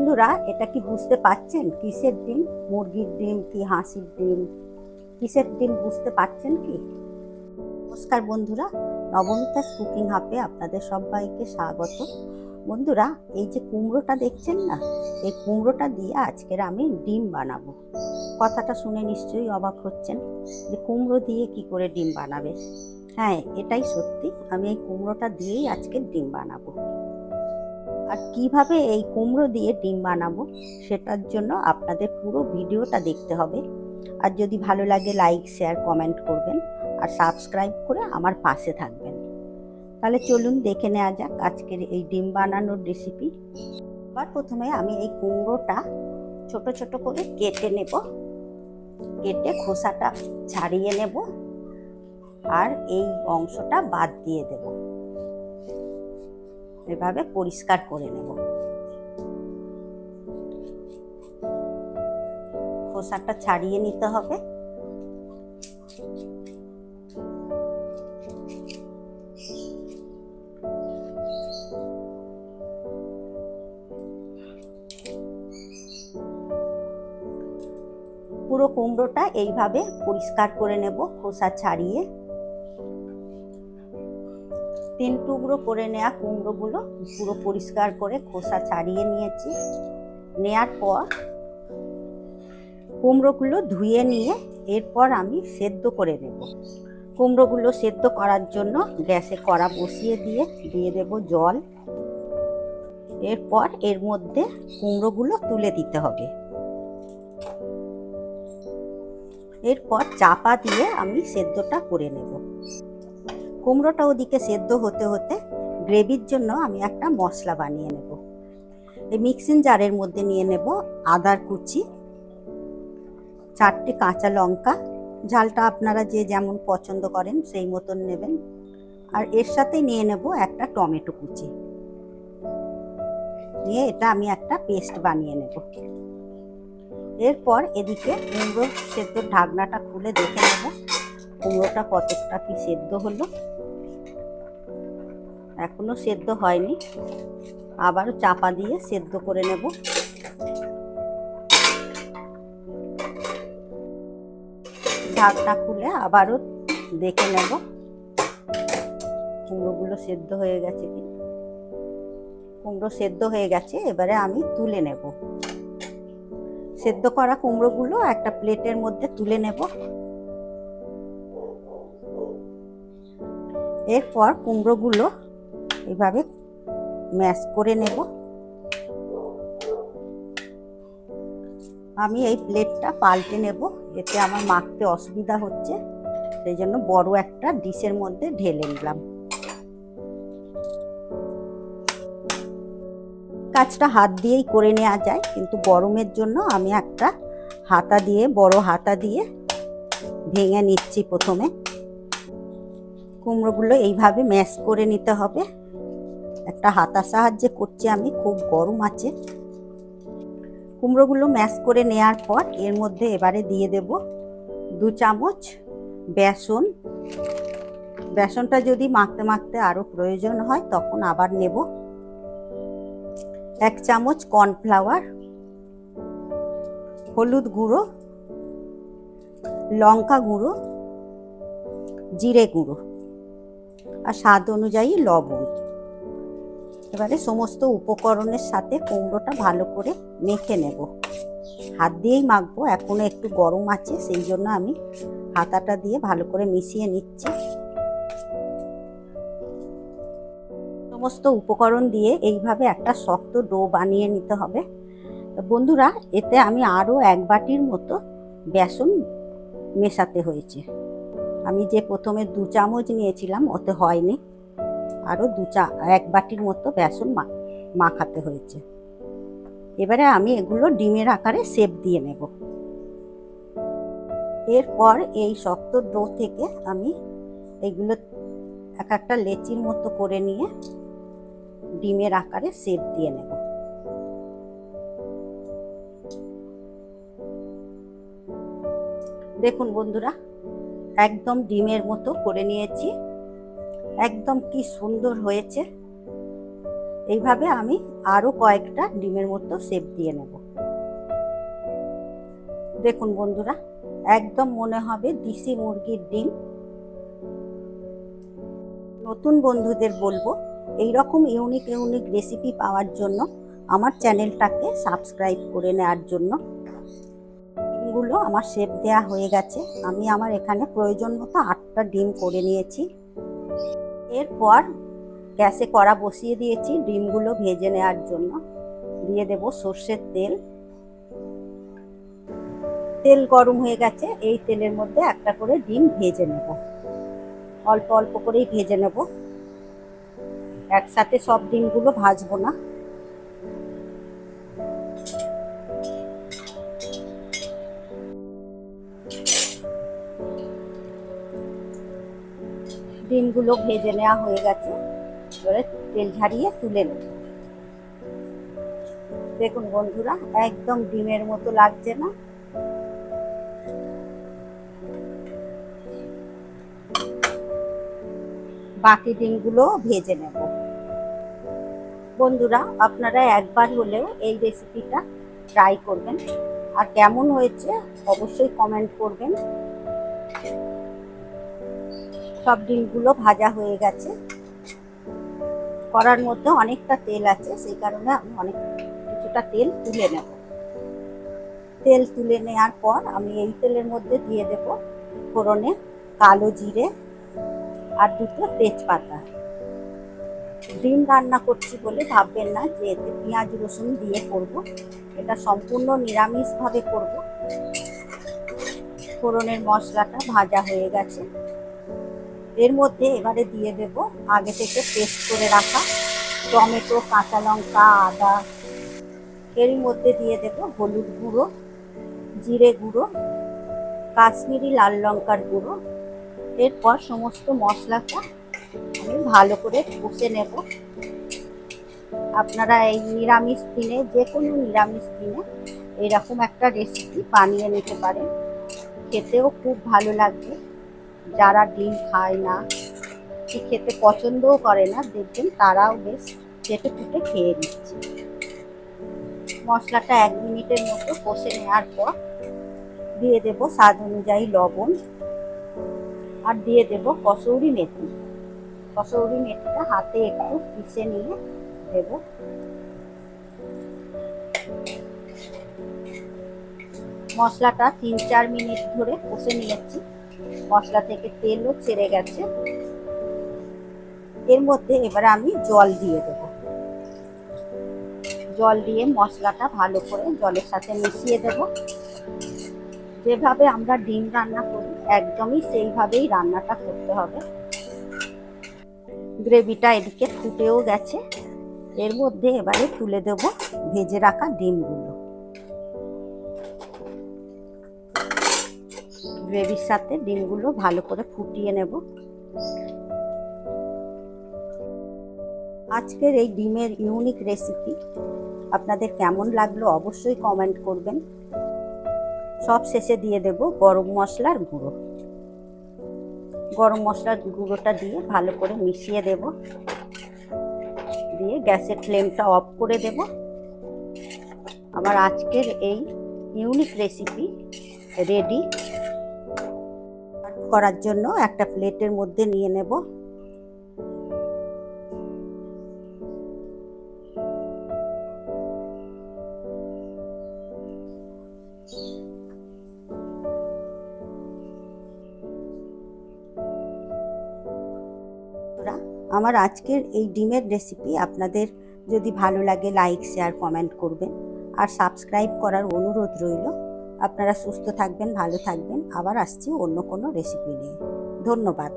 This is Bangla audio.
বন্ধুরা, এটা কি বুঝতে পারছেন কিসের ডিম? মুরগির ডিম কি হাঁসির ডিম? কিসের ডিম বুঝতে পারছেন কি? নমস্কার বন্ধুরা, নবমিতাস কুকিং হাবে আপনাদের সবাইকে স্বাগত। বন্ধুরা, এই যে কুমড়োটা দেখছেন না, এই কুমড়োটা দিয়ে আজকের আমি ডিম বানাবো। কথাটা শুনে নিশ্চয়ই অবাক হচ্ছেন যে কুমড়ো দিয়ে কি করে ডিম বানাবে। হ্যাঁ, এটাই সত্যি, আমি এই কুমড়োটা দিয়েই আজকে ডিম বানাবো। আর কিভাবে এই কুমড়ো দিয়ে ডিম বানাবো সেটার জন্য আপনাদের পুরো ভিডিওটা দেখতে হবে। আর যদি ভালো লাগে লাইক শেয়ার কমেন্ট করবেন আর সাবস্ক্রাইব করে আমার পাশে থাকবেন। তাহলে চলুন দেখে নেওয়া যাক আজকের এই ডিম বানানোর রেসিপি। আবার প্রথমে আমি এই কুমড়োটা ছোট ছোট করে কেটে নেব, কেটে খোসাটা ছাড়িয়ে নেব আর এই অংশটা বাদ দিয়ে দেব। এভাবে পরিষ্কার করে নেব। খোসাটা ছাড়িয়ে নিতে হবে। পুরো কুমড়োটা এইভাবে পরিষ্কার করে নেব, খোসা ছাড়িয়ে। 3 টুকরো করে নেওয়া কুমড়োগুলো পুরো পরিষ্কার করে খোসা ছাড়িয়ে নিয়েছি। নেয়ার পর কুমড়োগুলো ধুয়ে নিয়ে এরপর আমি সেদ্ধ করে নেব। কুমড়োগুলো সেদ্ধ করার জন্য গ্যাসে কড়া বসিয়ে দিয়ে দেব জল। এরপর এর মধ্যে কুমড়োগুলো তুলে দিতে হবে। এরপর চাপা দিয়ে আমি সেদ্ধটা করে নেব। কুমড়োটা ওদিকে সেদ্ধ হতে হতে গ্রেভির জন্য আমি একটা মশলা বানিয়ে নেব। এই মিক্সিং জারের মধ্যে নিয়ে নেব আদার কুচি, 4টে কাঁচা লঙ্কা, ঝালটা আপনারা যে যেমন পছন্দ করেন সেই মতন নেবেন। আর এর সাথে নিয়ে নেব একটা টমেটো কুচি, নিয়ে এটা আমি একটা পেস্ট বানিয়ে নেব। এরপর এদিকে কুমড়ো সেদ্ধ ঢাকনাটা খুলে দেখে নেব কুমড়োটা কতটা কি সেদ্ধ হলো। এখনো সেদ্ধ হয়নি, আবারও চাপা দিয়ে সেদ্ধ করে নেব। ঢাকনা খুলে আবারও দেখে নেব কুমড়োগুলো সেদ্ধ হয়ে গেছে কি। কুমড়ো সেদ্ধ হয়ে গেছে, এবারে আমি তুলে নেব। সেদ্ধ করা কুমড়োগুলো একটা প্লেটের মধ্যে তুলে নেব। এরপর কুমড়োগুলো এইভাবে ম্যাশ করে নেব। আমি এই প্লেটটা পাল্টে নেব, এতে আমার মাখতে অসুবিধা হচ্ছে, সেই জন্য বড় একটা ডিশের মধ্যে ঢেলে নিলাম। কাজটা হাত দিয়েই করে নেওয়া যায়, কিন্তু গরমের জন্য আমি একটা হাতা দিয়ে, বড় হাতা দিয়ে ভেঙে নিচ্ছি। প্রথমে কুমড়োগুলো এইভাবে ম্যাশ করে নিতে হবে। একটা হাতার সাহায্যে করছি আমি, খুব গরম আছে। কুমড়োগুলো ম্যাশ করে নেওয়ার পর এর মধ্যে এবারে দিয়ে দেব 2 চামচ বেসন। বেসনটা যদি মাখতে মাখতে আরও প্রয়োজন হয় তখন আবার নেব। 1 চামচ কর্নফ্লাওয়ার, হলুদ গুঁড়ো, লঙ্কা গুঁড়ো, জিরে গুঁড়ো আর স্বাদ অনুযায়ী লবণ। এবারে সমস্ত উপকরণের সাথে কুমড়োটা ভালো করে মেখে নেব। হাত দিয়েই মাখবো, এখনো একটু গরম আছে, সেই জন্য আমি হাতাটা দিয়ে ভালো করে মিশিয়ে নিচ্ছি। সমস্ত উপকরণ দিয়ে এইভাবে একটা শক্ত ডো বানিয়ে নিতে হবে। বন্ধুরা, এতে আমি আরও 1 বাটির মতো বেসন মেশাতে হয়েছে। আমি যে প্রথমে 2 চামচ নিয়েছিলাম ওতে হয়নি, আরও 1 বাটির মতো বেসন মাখাতে হয়েছে। এবারে আমি এগুলো ডিমের আকারে শেপ দিয়ে নেব। এরপর এই শক্ত ডো থেকে আমি এগুলো এক একটা লেচির মতো করে নিয়ে ডিমের আকারে শেপ দিয়ে নেব। দেখুন বন্ধুরা, একদম ডিমের মতো করে নিয়েছি। একদম কি সুন্দর হয়েছে। এইভাবে আমি আরো কয়েকটা ডিমের মতো শেপ দিয়ে নেব। দেখুন বন্ধুরা, একদম মনে হবে দেশি মুরগির ডিম। নতুন বন্ধুদের বলবো, এই রকম ইউনিক রেসিপি পাওয়ার জন্য আমার চ্যানেলটাকে সাবস্ক্রাইব করে নেওয়ার জন্য। ডিমগুলো আমার শেপ দেওয়া হয়ে গেছে। আমি আমার এখানে প্রয়োজন মতো 8টা ডিম করে নিয়েছি। এরপর গ্যাসে কড়া বসিয়ে দিয়েছি ডিমগুলো ভেজে নেওয়ার জন্য। দিয়ে দেব সর্ষের তেল। তেল গরম হয়ে গেছে, এই তেলের মধ্যে একটা করে ডিম ভেজে নেব। অল্প অল্প করেই ভেজে নেব, একসাথে সব ডিমগুলো ভাজবো না। ডিমগুলো ভেজে নেওয়া হয়ে গেছে, এবারে তেল ঝারিয়ে তুলে নেব। দেখুন বন্ধুরা, একদম ডিমের মতো লাগছে না? বাকি ডিমগুলো ভেজে নেব। বন্ধুরা, আপনারা একবার হলেও এই রেসিপিটা ট্রাই করবেন, আর কেমন হয়েছে অবশ্যই কমেন্ট করবেন। সব ডিমগুলো ভাজা হয়ে গেছে। কড়ার মধ্যে অনেকটা তেল আছে, সেই কারণে আমি কিছুটা তেল তুলে নেব। তেল তুলে নেওয়ার পর আমি এই তেলের মধ্যে দিয়ে দেব ফোড়নে কালো জিরে আর 2টো তেজপাতা। ডিম রান্না করছি বলে ভাববেন না যে এতে পেঁয়াজ রসুন দিয়ে করব, এটা সম্পূর্ণ নিরামিষভাবে করব। ফোড়নের মশলাটা ভাজা হয়ে গেছে, এর মধ্যে এবারে দিয়ে দেব আগে থেকে পেস্ট করে রাখা টমেটো, কাঁচা লঙ্কা, আদা। এর মধ্যে দিয়ে দেব হলুদ গুঁড়ো, জিরে গুঁড়ো, কাশ্মীরি লাল লঙ্কার গুঁড়ো। এরপর সমস্ত মশলাটা আমি ভালো করে কষে নেব। আপনারা এই নিরামিষ দিনে, যে কোনো নিরামিষ দিনে এরকম একটা রেসিপি বানিয়ে নিতে পারেন, খেতেও খুব ভালো লাগবে। যারা ডিম খায় না, কি খেতে পছন্দও করে না, দেখবেন তারাও বেশ চেটে পুটে খেয়ে নিচ্ছে। মশলাটা 1 মিনিটের মতো কষে নেওয়ার পর দিয়ে দেব স্বাদ অনুযায়ী লবণ, আর দিয়ে দেব কসৌরি মেথি। কসৌরি মেথিটা হাতে একটু পিষে নিয়ে দেব। মশলাটা 3-4 মিনিট ধরে কষে নিয়েছি, মশলা থেকে তেলও ছেড়ে গেছে। এর মধ্যে এবার আমি জল দিয়ে দেব। জল দিয়ে মশলাটা ভালো করে জলের সাথে মিশিয়ে দেব। যেভাবে আমরা ডিম রান্না করি একদমই সেইভাবেই রান্নাটা করতে হবে। গ্রেভিটা এদিকে ফুটেও গেছে, এর মধ্যে এবারে তুলে দেব ভেজে রাখা ডিমগুলো। গ্রেভির সাথে ডিমগুলো ভালো করে ফুটিয়ে নেব। আজকের এই ডিমের ইউনিক রেসিপি আপনাদের কেমন লাগলো অবশ্যই কমেন্ট করবেন। সব শেষে দিয়ে দেব গরম মশলার গুঁড়ো। গরম মশলার গুঁড়োটা দিয়ে ভালো করে মিশিয়ে দেব, দিয়ে গ্যাসের ফ্লেমটা অফ করে দেব। আমার আজকের এই ইউনিক রেসিপি রেডি। করার জন্য একটা প্লেটের মধ্যে নিয়ে নেব। আমার আজকের এই ডিমের রেসিপি আপনাদের যদি ভালো লাগে লাইক, শেয়ার, কমেন্ট করবেন, আর সাবস্ক্রাইব করার অনুরোধ রইল। আপনারা সুস্থ থাকবেন, ভালো থাকবেন। আবার আসছি অন্য কোনো রেসিপি নিয়ে। ধন্যবাদ।